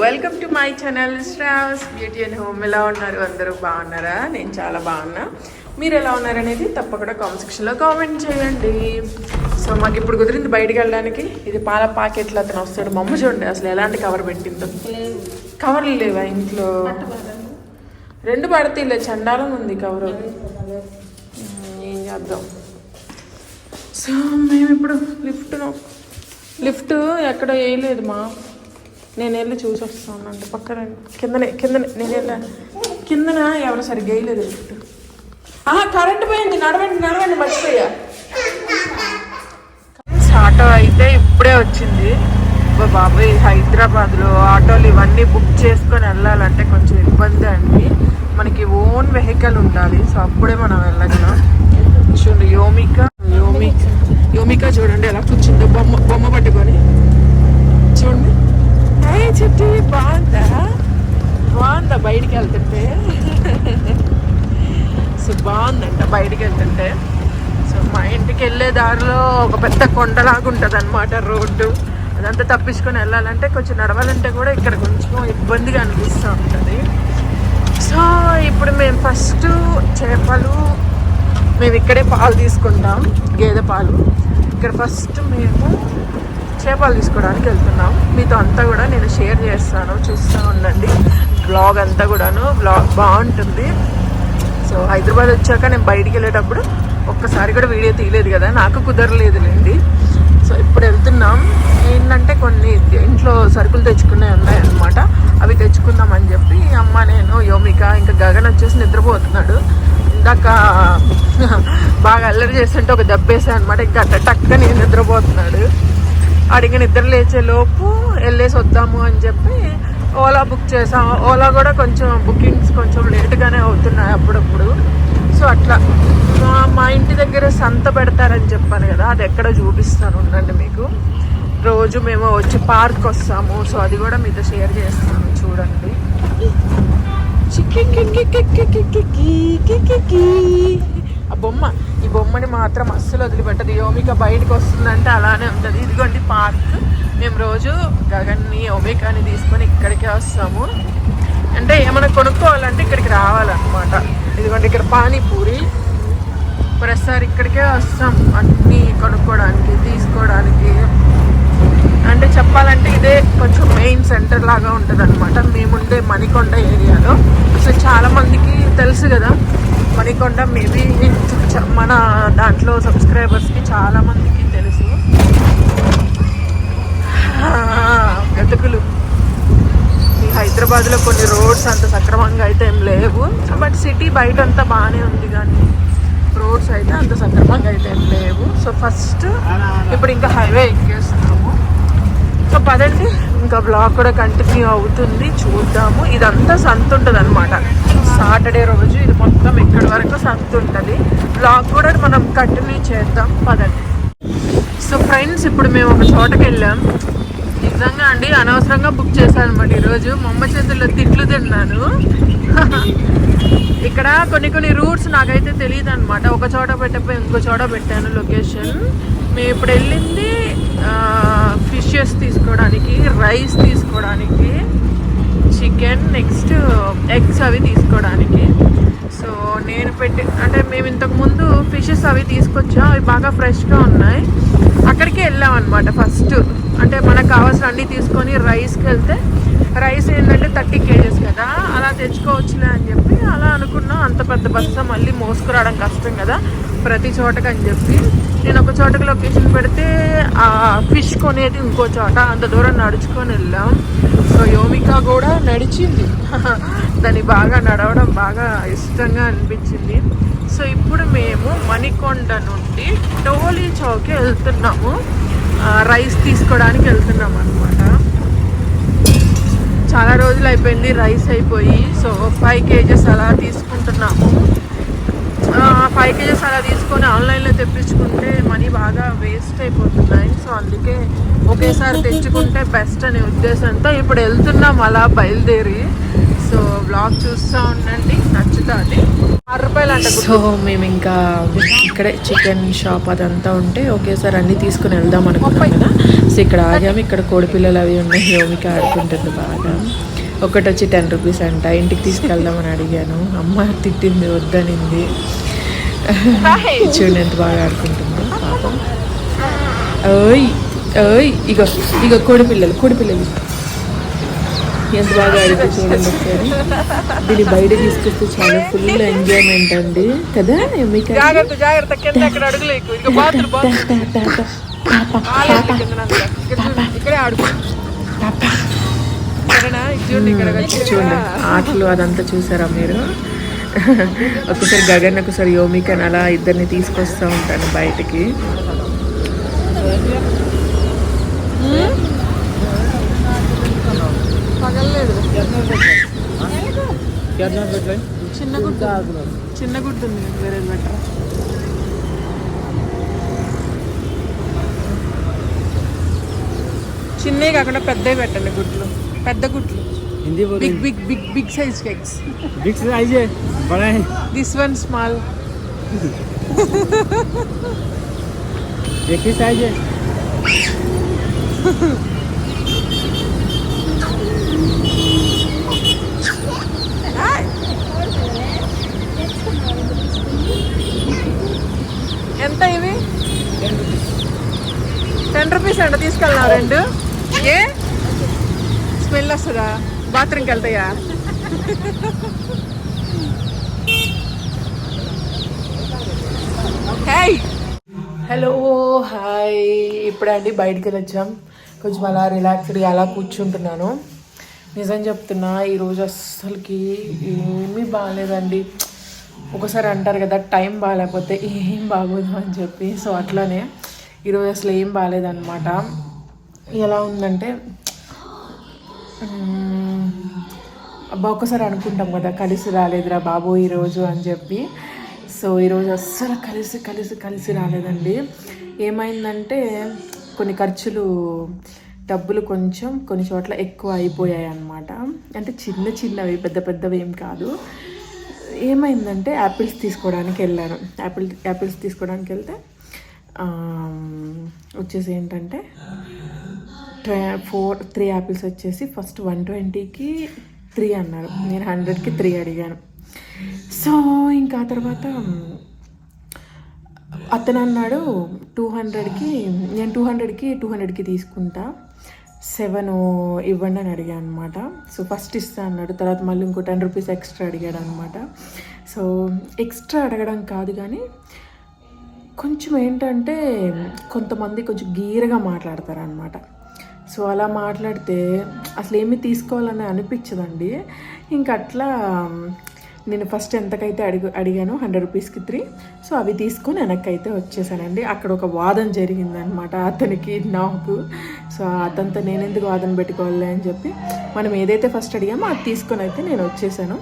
Welcome to my channel Shravs beauty and home. ఎలా ఉన్నారు? అందరూ బాగున్నారా? నేను చాలా బాగున్నా. మీరు ఎలా ఉన్నారనేది తప్పకుండా కామెంట్ సెక్షన్లో కామెంట్ చేయండి. సో మాకు ఇప్పుడు కుదిరింది బయటికి వెళ్ళడానికి. ఇది పాల ప్యాకెట్లు అతను వస్తాడు. మా అమ్మ చూడండి అసలు ఎలాంటి కవర్ పెట్టిందో. కవర్లు లేవా ఇంట్లో? రెండు పడతీలే, చండాలం ఉంది కవరు. ఏం చేద్దాం. సో మేము ఇప్పుడు లిఫ్ట్ ఎక్కడ వేయలేదు మా. నేను వెళ్ళి చూసి వస్తానండి. పక్కన కిందనే నేను వెళ్ళాను. కిందన ఎవరు సరిగ్గా వేయలేదు లిఫ్ట్. కరెంట్ పోయింది. నడవండి మర్చిపోయా. ఆటో అయితే ఇప్పుడే వచ్చింది. బాబాయ్ హైదరాబాద్లో ఆటోలు ఇవన్నీ బుక్ చేసుకొని వెళ్ళాలంటే కొంచెం ఇబ్బంది అండి. మనకి ఓన్ వెహికల్ ఉండాలి. సో అప్పుడే మనం వెళ్ళగలం. చూడండి యోమిక చూడండి ఎలా కూర్చుందో బొమ్మ పట్టుకొని. చూడండి చెట్టు బాగుందా బయటికి వెళ్తుంటే? సో బాగుందంట బయటికి వెళ్తుంటే. సో మా ఇంటికి వెళ్ళే దారిలో ఒక పెద్ద కొండలాగా ఉంటుంది అనమాట రోడ్డు. అదంతా తప్పించుకొని వెళ్ళాలంటే కొంచెం నడవాలంటే కూడా ఇక్కడ కొంచెం ఇబ్బందిగా అనిపిస్తూ ఉంటుంది. సో ఇప్పుడు మేము ఫస్ట్ చేపలు మేము ఇక్కడే పాలు తీసుకుంటాం, గేదె పాలు. ఇక్కడ ఫస్ట్ మేము చేపలు తీసుకోవడానికి వెళ్తున్నాం. మీతో అంతా కూడా నేను షేర్ చేస్తాను, చూస్తూ ఉండండి. బ్లాగ్ అంతా కూడాను బ్లాగ్ బాగుంటుంది. సో హైదరాబాద్ వచ్చాక నేను బయటికి వెళ్ళేటప్పుడు ఒక్కసారి కూడా వీడియో తీయలేదు కదా, నాకు కుదరలేదులేండి. సో ఇప్పుడు వెళ్తున్నాం. ఏంటంటే కొన్ని ఇంట్లో సరుకులు తెచ్చుకునే ఉన్నాయన్నమాట. అవి తెచ్చుకుందాం అని చెప్పి అమ్మ, నేను, యోమిక, ఇంకా గగన్ వచ్చేసి నిద్రపోతున్నాడు. ఇందాక బాగా అల్లరి చేస్తుంటే ఒక దెబ్బేసా అనమాట. ఇంకా టక్క నేను నిద్రపోతున్నాడు. అడిగి నిద్ర లేచే లోపు వెళ్ళేసి వద్దాము అని చెప్పి ఓలా బుక్ చేసాం. ఓలా కూడా కొంచెం బుకింగ్స్ కొంచెం లేట్గానే అవుతున్నాయి అప్పుడప్పుడు. సో అట్లా మా ఇంటి దగ్గర సంత పెడతారని చెప్పాను కదా, అది ఎక్కడ చూపిస్తాను ఉండండి మీకు. రోజు మేము వచ్చి పార్క్ వస్తాము. సో అది కూడా మీతో షేర్ చేస్తాను, చూడండి. ఈ బొమ్మని మాత్రం అస్సలు వదిలిపెట్టదు. యోమిక బయటకు వస్తుందంటే అలానే ఉంటుంది. ఇదిగోండి పార్క్. మేము రోజు గగన్ని, యోమికని తీసుకొని ఇక్కడికే వస్తాము. అంటే ఏమైనా కొనుక్కోవాలంటే ఇక్కడికి రావాలన్నమాట. ఇదిగోండి ఇక్కడ పానీపూరి. ప్రతిసారి ఇక్కడికే వస్తాం అన్నీ కొనుక్కోవడానికి, తీసుకోవడానికి. అంటే చెప్పాలంటే ఇదే కొంచెం మెయిన్ సెంటర్ లాగా ఉంటుంది అనమాట మేముండే మణికొండ ఏరియాలో. సో చాలామందికి తెలుసు కదా మణికొండ. మేబీ మన దాంట్లో సబ్స్క్రైబర్స్కి చాలామందికి తెలుసు. గతుకులు ఈ హైదరాబాద్లో కొన్ని రోడ్స్ అంత సక్రమంగా అయితే ఏం లేవు. బట్ సిటీ బయట అంతా బాగానే ఉంది, కానీ రోడ్స్ అయితే అంత సక్రమంగా అయితే ఏం లేవు. సో ఫస్ట్ ఇప్పుడు ఇంకా హైవే ఎక్కేస్తున్నాము. సో పదండి, ఇంకా బ్లాగ్ కూడా కంటిన్యూ అవుతుంది, చూద్దాము. ఇదంతా సంత ఉంటుంది అనమాట. సాటర్డే రోజు ఇది మొత్తం ఇక్కడి వరకు సంత ఉంటుంది. బ్లాగ్ కూడా మనం కంటిన్యూ చేద్దాం, పదండి. సో ఫ్రెండ్స్, ఇప్పుడు మేము ఒక చోటకి వెళ్ళాం. నిజంగా అండి అనవసరంగా బుక్ చేశాను అనమాట. ఈరోజు మా అమ్మ చేతుల్లో తిట్లు తిన్నాను. ఇక్కడ కొన్ని రూట్స్ నాకైతే తెలియదు అనమాట. ఒక చోట పెట్టకపోయి ఇంకో చోట పెట్టాను లొకేషన్. మేము ఇప్పుడు వెళ్ళింది ఫిషెస్ తీసుకోవడానికి, రైస్ తీసుకోవడానికి, చికెన్, నెక్స్ట్ ఎగ్స్ అవి తీసుకోవడానికి. సో నేను అంటే మేము ఇంతకుముందు ఫిషెస్ అవి తీసుకొచ్చాం. అవి బాగా ఫ్రెష్గా ఉన్నాయి. అక్కడికే వెళ్ళాం అనమాట ఫస్ట్. అంటే మనకు కావాల్సిన అన్నీ తీసుకొని రైస్కి వెళ్తే, రైస్ ఏంటంటే 30 kgs కదా, అలా తెచ్చుకోవచ్చులే అని చెప్పి అలా అనుకున్నాం. అంత పెద్ద బస్సు మళ్ళీ మోసుకురావడం కష్టం కదా ప్రతి చోటకి అని చెప్పి నేను ఒక చోటకి లొకేషన్ పెడితే ఆ ఫిష్ కొనేది ఇంకో చోట. అంత దూరం నడుచుకొని వెళ్ళాం. సో యోమిక కూడా నడిచింది. దాన్ని బాగా నడవడం బాగా ఇష్టంగా అనిపించింది. సో ఇప్పుడు మేము మణికొండ నుండి టోలీ చౌక్కి వెళ్తున్నాము. రైస్ తీసుకోవడానికి వెళ్తున్నాం అనమాట. చాలా రోజులు అయిపోయింది రైస్ అయిపోయి. సో 5 kgs అలా తీసుకుంటున్నాము. 5 kgs అలా తీసుకొని ఆన్లైన్లో తెప్పించుకుంటే మనీ బాగా వేస్ట్ అయిపోతున్నాయి. సో అందుకే ఒకేసారి తెచ్చుకుంటే బెస్ట్ అనే ఉద్దేశంతో ఇప్పుడు వెళ్తున్నాం అలా బయలుదేరి. సో బ్లాగ్ చూస్తూ ఉండండి, నచ్చుతుంది. 6 రూపాయలు అంట. సో మేము ఇంకా ఇక్కడే చికెన్ షాప్ అదంతా ఉంటే ఒకేసారి అన్నీ తీసుకుని వెళ్దాం అనుకున్నాం కదా. సో ఇక్కడ ఆగాము. ఇక్కడ కోడిపిల్లలు అవి ఉన్నాయి. యోమిక ఆడుకుంటుంది బాగా. ఒకటి వచ్చి 10 రూపీస్ అంట. ఇంటికి తీసుకెళ్దామని అడిగాను, అమ్మ తిట్టింది, వద్దనింది. చూడండి ఎంత బాగా ఆడుకుంటుందో పాపం. ఓయ్ ఓయ్, ఇగో ఇగో కోడిపిల్లలు ఎంత బాగా ఆడితే చూడండి ఒకసారి. దీన్ని బయట తీసుకొస్తే చాలా ఫుల్ ఎంజాయ్మెంట్ అండి కదా. చూడండి ఆటలు అదంతా చూసారా మీరు. ఒకసారి గగన్, ఒకసారి యోమికని అలా ఇద్దరిని తీసుకొస్తూ ఉంటాను బయటికి. చిన్న గుడ్డు ఉంది, వేరే బెటర్. చిన్నవి కాకుండా పెద్దవి పెట్టండి గుడ్లు, పెద్ద గుడ్లు. Big big big big size eggs. Big size బడా హై. This one small. एक ही साइज है. ఎంత ఇవి? 10 రూపీస్ అంట. తీసుకెళ్ళా 2. ఏ స్మెల్ వస్తుందా? బాత్రూమ్కి వెళ్తాయా? Hello hi. ఇప్పుడే అండి బయటికి వెళ్ళొచ్చాం. కొంచెం అలా రిలాక్స్డ్గా అలా కూర్చుంటున్నాను. నిజం చెప్తున్నా, ఈరోజు అస్సలకి ఏమీ బాగాలేదండి. ఒకసారి అంటారు కదా, టైం బాగాలేకపోతే ఏం బాగోదు అని చెప్పి. సో అట్లానే ఈరోజు అసలు ఏం బాగాలేదన్నమాట. ఎలా ఉందంటే, అబ్బా ఒకసారి అనుకుంటాం కదా, కలిసి రాలేదురా బాబు ఈరోజు అని చెప్పి. సో ఈరోజు అస్సలు కలిసి రాలేదండి. ఏమైందంటే కొన్ని ఖర్చులు, డబ్బులు కొంచెం కొన్ని చోట్ల ఎక్కువ అయిపోయాయి అన్నమాట. అంటే చిన్నవి, పెద్దవి ఏం కాదు. ఏమైందంటే యాపిల్స్ తీసుకోవడానికి వెళ్ళాను. యాపిల్స్ తీసుకోవడానికి వెళ్తే వచ్చేసి ఏంటంటే 3 యాపిల్స్ వచ్చేసి ఫస్ట్ 120కి 3 అన్నారు. నేను 100కి 3 అడిగాను. సో ఇంకా తర్వాత అతను అన్నాడు 200కి, నేను 200కి తీసుకుంటా, 7 ఇవ్వండి అని అడిగాను అనమాట. సో ఫస్ట్ ఇస్తా అన్నాడు. తర్వాత మళ్ళీ ఇంకో 10 రూపీస్ ఎక్స్ట్రా అడిగాడు అనమాట. సో ఎక్స్ట్రా అడగడం కాదు కానీ కొంచెం ఏంటంటే కొంతమంది కొంచెం గీరగా మాట్లాడతారు అనమాట. సో అలా మాట్లాడితే అసలు ఏమి తీసుకోవాలని అనిపించదండి. ఇంకా అట్లా నేను ఫస్ట్ ఎంతకైతే అడిగాను 100 రూపీస్కి 3. సో అవి తీసుకొని వెనక్కైతే వచ్చేసానండి. అక్కడ ఒక వాదన జరిగిందనమాట అతనికి నాకు. సో అతనితో నేను ఎందుకు వాదన పెట్టుకోవాలి అని చెప్పి మనం ఏదైతే ఫస్ట్ అడిగామో అది తీసుకొని అయితే నేను వచ్చేసాను.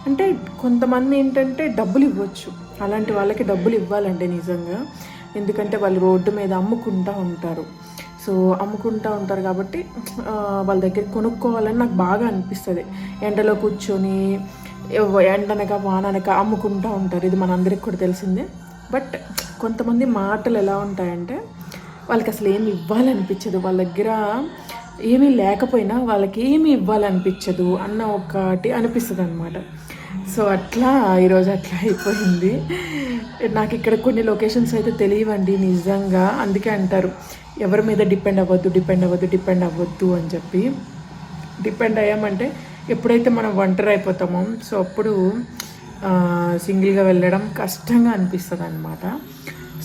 అంటే కొంతమంది ఏంటంటే డబ్బులు ఇవ్వచ్చు, అలాంటి వాళ్ళకి డబ్బులు ఇవ్వాలండి నిజంగా. ఎందుకంటే వాళ్ళు రోడ్డు మీద అమ్ముకుంటూ ఉంటారు. సో అమ్ముకుంటూ ఉంటారు కాబట్టి వాళ్ళ దగ్గర కొనుక్కోవాలని నాకు బాగా అనిపిస్తుంది. ఎండలో కూర్చొని ఎండనక వాననక అమ్ముకుంటూ ఉంటారు. ఇది మనందరికి కూడా తెలిసిందే. బట్ కొంతమంది మాటలు ఎలా ఉంటాయంటే వాళ్ళకి అసలు ఏమి ఇవ్వాలనిపించదు, వాళ్ళ దగ్గర ఏమీ లేకపోయినా వాళ్ళకి ఏమీ ఇవ్వాలనిపించదు అన్న ఒకటి అనిపిస్తుంది అనమాట. సో అట్లా ఈరోజు అట్లా అయిపోయింది. నాకు ఇక్కడ కొన్ని లొకేషన్స్ అయితే తెలియవండి నిజంగా. అందుకే అంటారు ఎవరి మీద డిపెండ్ అవ్వద్దు అని చెప్పి. డిపెండ్ అయ్యామంటే ఎప్పుడైతే మనం ఒంటరి అయిపోతామో సో అప్పుడు సింగిల్గా వెళ్ళడం కష్టంగా అనిపిస్తుంది అనమాట.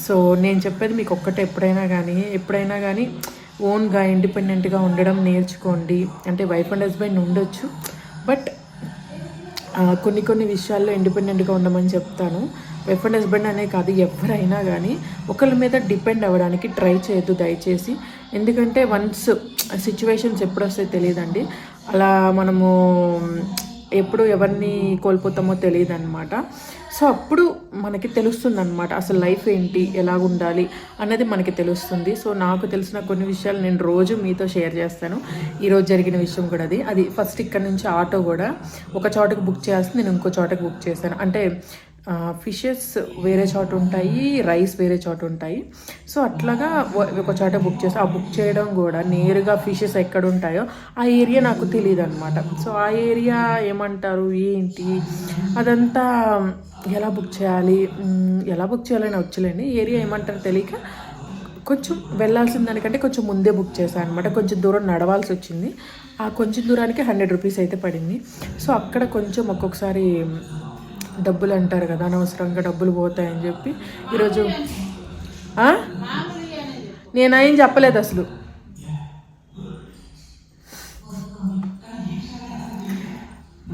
సో నేను చెప్పేది మీకు ఒక్కటే, ఎప్పుడైనా కానీ ఓన్గా ఇండిపెండెంట్గా ఉండడం నేర్చుకోండి. అంటే వైఫ్ అండ్ హస్బెండ్ ఉండొచ్చు, బట్ కొన్ని విషయాల్లో ఇండిపెండెంట్గా ఉండమని చెప్తాను. వైఫ్ అండ్ హస్బెండ్ అనే కాదు, ఎవరైనా కానీ ఒకళ్ళ మీద డిపెండ్ అవ్వడానికి ట్రై చేయొద్దు దయచేసి. ఎందుకంటే వన్స్ సిచ్యువేషన్స్ ఎప్పుడు వస్తాయో తెలియదండి. అలా మనము ఎప్పుడు ఎవరిని కోల్పోతామో తెలియదు అనమాట. సో అప్పుడు మనకి తెలుస్తుంది అనమాట అసలు లైఫ్ ఏంటి, ఎలా ఉండాలి అన్నది మనకి తెలుస్తుంది. సో నాకు తెలిసిన కొన్ని విషయాలు నేను రోజు మీతో షేర్ చేస్తాను. ఈరోజు జరిగిన విషయం కూడా అది ఫస్ట్ ఇక్కడ నుంచి ఆటో కూడా ఒక చోటకి బుక్ చేస్తే నేను ఇంకో చోటకి బుక్ చేశాను. అంటే ఫిషెస్ వేరే చోట ఉంటాయి, రైస్ వేరే చోట ఉంటాయి. సో అట్లాగా ఒక చోట బుక్ చేసి ఆ బుక్ చేయడం కూడా నేరుగా ఫిషెస్ ఎక్కడ ఉంటాయో ఆ ఏరియా నాకు తెలియదు అనమాట. సో ఆ ఏరియా ఏమంటారు ఏంటి అదంతా ఎలా బుక్ చేయాలని వచ్చలేండి. ఏరియా ఏమంటారు తెలియక కొంచెం వెళ్ళాల్సిన దానికంటే కొంచెం ముందే బుక్ చేశాను అనమాట. కొంచెం దూరం నడవాల్సి వచ్చింది. ఆ కొంచెం దూరానికి 100 రూపీస్ అయితే పడింది. సో అక్కడ కొంచెం ఒక్కొక్కసారి డబ్బులు అంటారు కదా, అనవసరంగా డబ్బులు పోతాయని చెప్పి ఈరోజు నేను ఏం చెప్పలేదు అసలు.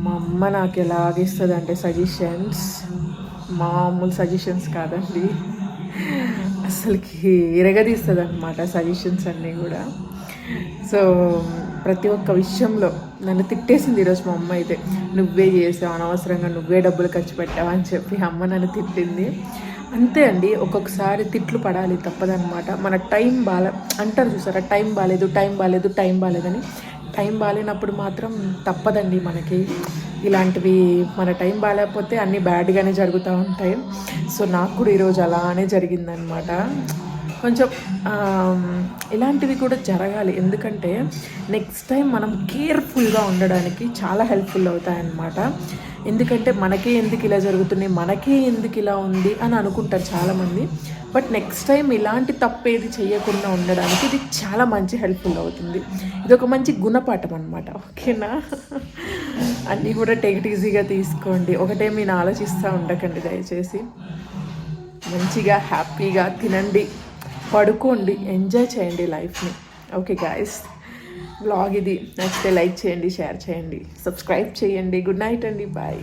మా అమ్మ నాకు ఎలాగిస్తుంది అంటే సజెషన్స్, మామూలు సజెషన్స్ కాదండి, అసలుకి ఇరగదీస్తుంది అనమాట సజెషన్స్ అన్నీ కూడా. సో ప్రతి ఒక్క విషయంలో నన్ను తిట్టేసింది ఈరోజు మా అమ్మ అయితే. నువ్వే చేసావు, అనవసరంగా నువ్వే డబ్బులు ఖర్చు పెట్టావు అని చెప్పి అమ్మ నన్ను తిట్టింది. అంతే అండి, ఒక్కొక్కసారి తిట్లు పడాలి, తప్పదనమాట. మన టైం అంటారు చూసారా, టైం బాగాలేదని. టైం బాగాలేనప్పుడు మాత్రం తప్పదండి మనకి ఇలాంటివి. మన టైం బాగాలేకపోతే అన్నీ బ్యాడ్గానే జరుగుతూ ఉంటాయి. సో నాకు కూడా ఈరోజు అలానే జరిగిందనమాట. కొంచెం ఇలాంటివి కూడా జరగాలి, ఎందుకంటే నెక్స్ట్ టైం మనం కేర్ఫుల్గా ఉండడానికి చాలా హెల్ప్ఫుల్ అవుతాయన్నమాట. ఎందుకంటే మనకే ఎందుకు ఇలా జరుగుతున్నాయి, మనకే ఎందుకు ఇలా ఉంది అని అనుకుంటారు చాలామంది. బట్ నెక్స్ట్ టైం ఇలాంటి తప్పేది చేయకుండా ఉండడానికి ఇది చాలా మంచి హెల్ప్ఫుల్ అవుతుంది. ఇది ఒక మంచి గుణపాఠం అనమాట. ఓకేనా, అన్నీ కూడా టేక్ ఇట్ ఈజీగా తీసుకోండి. ఒకటే మీరు ఆలోచిస్తూ ఉండకండి దయచేసి. మంచిగా హ్యాపీగా తినండి, పడుకోండి, ఎంజాయ్ చేయండి లైఫ్ని. ఓకే గాయస్, వ్లాగ్ ఇది నచ్చితే లైక్ చేయండి, షేర్ చేయండి, సబ్స్క్రైబ్ చేయండి. గుడ్ నైట్ అండి, బాయ్.